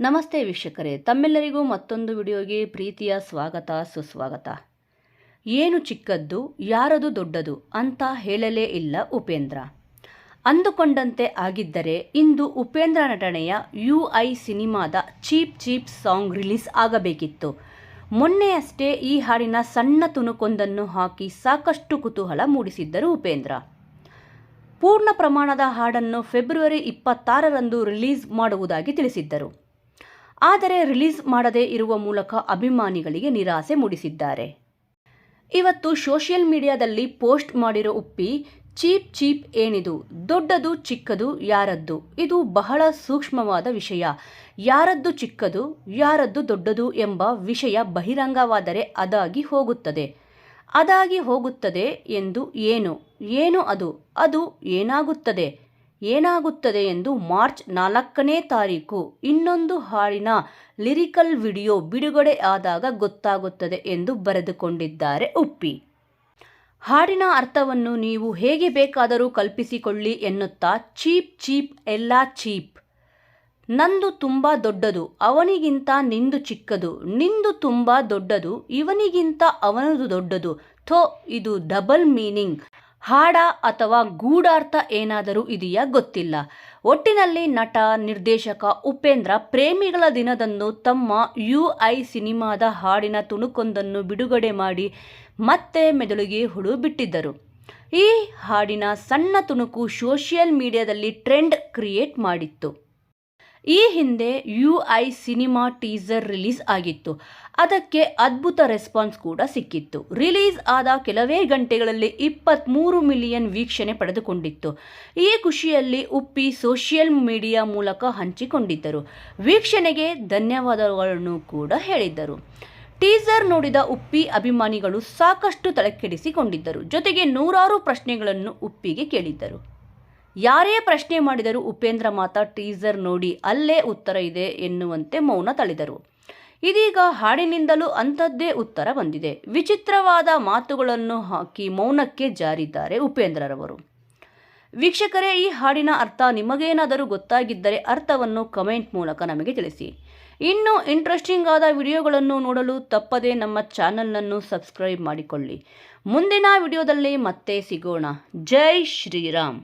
ನಮಸ್ತೆ ವೀಕ್ಷಕರೇ, ತಮ್ಮೆಲ್ಲರಿಗೂ ಮತ್ತೊಂದು ವಿಡಿಯೋಗೆ ಪ್ರೀತಿಯ ಸ್ವಾಗತ ಸುಸ್ವಾಗತ. ಏನು ಚಿಕ್ಕದ್ದು ಯಾರದು ದೊಡ್ಡದು ಅಂತ ಹೇಳಲೇ ಇಲ್ಲ ಉಪೇಂದ್ರ. ಅಂದುಕೊಂಡಂತೆ ಆಗಿದ್ದರೆ ಇಂದು ಉಪೇಂದ್ರ ನಟನೆಯ UI ಸಿನಿಮಾದ ಚೀಪ್ ಸಾಂಗ್ ರಿಲೀಸ್ ಆಗಬೇಕಿತ್ತು. ಮೊನ್ನೆಯಷ್ಟೇ ಈ ಹಾಡಿನ ಸಣ್ಣ ತುಣುಕೊಂದನ್ನು ಹಾಕಿ ಸಾಕಷ್ಟು ಕುತೂಹಲ ಮೂಡಿಸಿದ್ದರು ಉಪೇಂದ್ರ. ಪೂರ್ಣ ಪ್ರಮಾಣದ ಹಾಡನ್ನು ಫೆಬ್ರವರಿ 26ರಂದು ರಿಲೀಸ್ ಮಾಡುವುದಾಗಿ ತಿಳಿಸಿದ್ದರು. ಆದರೆ ರಿಲೀಸ್ ಮಾಡದೇ ಇರುವ ಮೂಲಕ ಅಭಿಮಾನಿಗಳಿಗೆ ನಿರಾಸೆ ಮೂಡಿಸಿದ್ದಾರೆ. ಇವತ್ತು ಸೋಷಿಯಲ್ ಮೀಡಿಯಾದಲ್ಲಿ ಪೋಸ್ಟ್ ಮಾಡಿರೋ ಉಪ್ಪಿ, ಚೀಪ್ ಏನಿದು, ದೊಡ್ಡದು ಚಿಕ್ಕದು ಯಾರದ್ದು, ಇದು ಬಹಳ ಸೂಕ್ಷ್ಮವಾದ ವಿಷಯ. ಯಾರದ್ದು ಚಿಕ್ಕದು ಯಾರದ್ದು ದೊಡ್ಡದು ಎಂಬ ವಿಷಯ ಬಹಿರಂಗವಾದರೆ ಅದಾಗಿ ಹೋಗುತ್ತದೆ ಎಂದು ಏನು ಅದು ಏನಾಗುತ್ತದೆ ಎಂದು ಮಾರ್ಚ್ 4ನೇ ತಾರೀಕು ಇನ್ನೊಂದು ಹಾಡಿನ ಲಿರಿಕಲ್ ವಿಡಿಯೋ ಬಿಡುಗಡೆ ಆದಾಗ ಗೊತ್ತಾಗುತ್ತದೆ ಎಂದು ಬರೆದುಕೊಂಡಿದ್ದಾರೆ ಉಪ್ಪಿ. ಹಾಡಿನ ಅರ್ಥವನ್ನು ನೀವು ಹೇಗೆ ಬೇಕಾದರೂ ಕಲ್ಪಿಸಿಕೊಳ್ಳಿ ಎನ್ನುತ್ತಾ ಚೀಪ್ ಎಲ್ಲ ಚೀಪ್. ನಂದು ತುಂಬ ದೊಡ್ಡದು, ಅವನಿಗಿಂತ ನಿಂದು ಚಿಕ್ಕದು, ನಿಂದು ತುಂಬ ದೊಡ್ಡದು, ಇವನಿಗಿಂತ ಅವನದು ದೊಡ್ಡದು. ಇದು ಡಬಲ್ ಮೀನಿಂಗ್ ಹಾಡ ಅಥವಾ ಗೂಢಾರ್ಥ ಏನಾದರೂ ಇದೆಯಾ ಗೊತ್ತಿಲ್ಲ. ಒಟ್ಟಿನಲ್ಲಿ ನಟ ನಿರ್ದೇಶಕ ಉಪೇಂದ್ರ ಪ್ರೇಮಿಗಳ ದಿನದಂದು ತಮ್ಮ UI ಸಿನಿಮಾದ ಹಾಡಿನ ತುಣುಕೊಂದನ್ನು ಬಿಡುಗಡೆ ಮಾಡಿ ಮತ್ತೆ ಮೆದುಳಿಗೆ ಹುಳು ಬಿಟ್ಟಿದ್ದರು. ಈ ಹಾಡಿನ ಸಣ್ಣ ತುಣುಕು ಸೋಷಿಯಲ್ ಮೀಡಿಯಾದಲ್ಲಿ ಟ್ರೆಂಡ್ ಕ್ರಿಯೇಟ್ ಮಾಡಿತ್ತು. ಈ ಹಿಂದೆ UI ಸಿನಿಮಾ ಟೀಸರ್ ರಿಲೀಸ್ ಆಗಿತ್ತು. ಅದಕ್ಕೆ ಅದ್ಭುತ ರೆಸ್ಪಾನ್ಸ್ ಕೂಡ ಸಿಕ್ಕಿತ್ತು. ರಿಲೀಸ್ ಆದ ಕೆಲವೇ ಗಂಟೆಗಳಲ್ಲಿ 23 ಮಿಲಿಯನ್ ವೀಕ್ಷಣೆ ಪಡೆದುಕೊಂಡಿತ್ತು. ಈ ಖುಷಿಯಲ್ಲಿ ಉಪ್ಪಿ ಸೋಷಿಯಲ್ ಮೀಡಿಯಾ ಮೂಲಕ ಹಂಚಿಕೊಂಡಿದ್ದರು. ವೀಕ್ಷಣೆಗೆ ಧನ್ಯವಾದಗಳನ್ನು ಕೂಡ ಹೇಳಿದ್ದರು. ಟೀಸರ್ ನೋಡಿದ ಉಪ್ಪಿ ಅಭಿಮಾನಿಗಳು ಸಾಕಷ್ಟು ತಲೆಕೆಡಿಸಿಕೊಂಡಿದ್ದರು. ಜೊತೆಗೆ ನೂರಾರು ಪ್ರಶ್ನೆಗಳನ್ನು ಉಪ್ಪಿಗೆ ಕೇಳಿದ್ದರು. ಯಾರೇ ಪ್ರಶ್ನೆ ಮಾಡಿದರೂ ಉಪೇಂದ್ರ ಮಾತ್ರ ಟೀಸರ್ ನೋಡಿ ಅಲ್ಲೇ ಉತ್ತರ ಇದೆ ಎನ್ನುವಂತೆ ಮೌನ ತಳೆದರು. ಇದೀಗ ಹಾಡಿನಿಂದಲೂ ಅಂಥದ್ದೇ ಉತ್ತರ ಬಂದಿದೆ. ವಿಚಿತ್ರವಾದ ಮಾತುಗಳನ್ನು ಹಾಕಿ ಮೌನಕ್ಕೆ ಜಾರಿದ್ದಾರೆ ಉಪೇಂದ್ರರವರು. ವೀಕ್ಷಕರೇ, ಈ ಹಾಡಿನ ಅರ್ಥ ನಿಮಗೇನಾದರೂ ಗೊತ್ತಾಗಿದ್ದರೆ ಅರ್ಥವನ್ನು ಕಮೆಂಟ್ ಮೂಲಕ ನಮಗೆ ತಿಳಿಸಿ. ಇನ್ನೂ ಇಂಟ್ರೆಸ್ಟಿಂಗ್ ಆದ ವಿಡಿಯೋಗಳನ್ನು ನೋಡಲು ತಪ್ಪದೇ ನಮ್ಮ ಚಾನಲನ್ನು ಸಬ್ಸ್ಕ್ರೈಬ್ ಮಾಡಿಕೊಳ್ಳಿ. ಮುಂದಿನ ವಿಡಿಯೋದಲ್ಲಿ ಮತ್ತೆ ಸಿಗೋಣ. ಜೈ ಶ್ರೀರಾಮ್.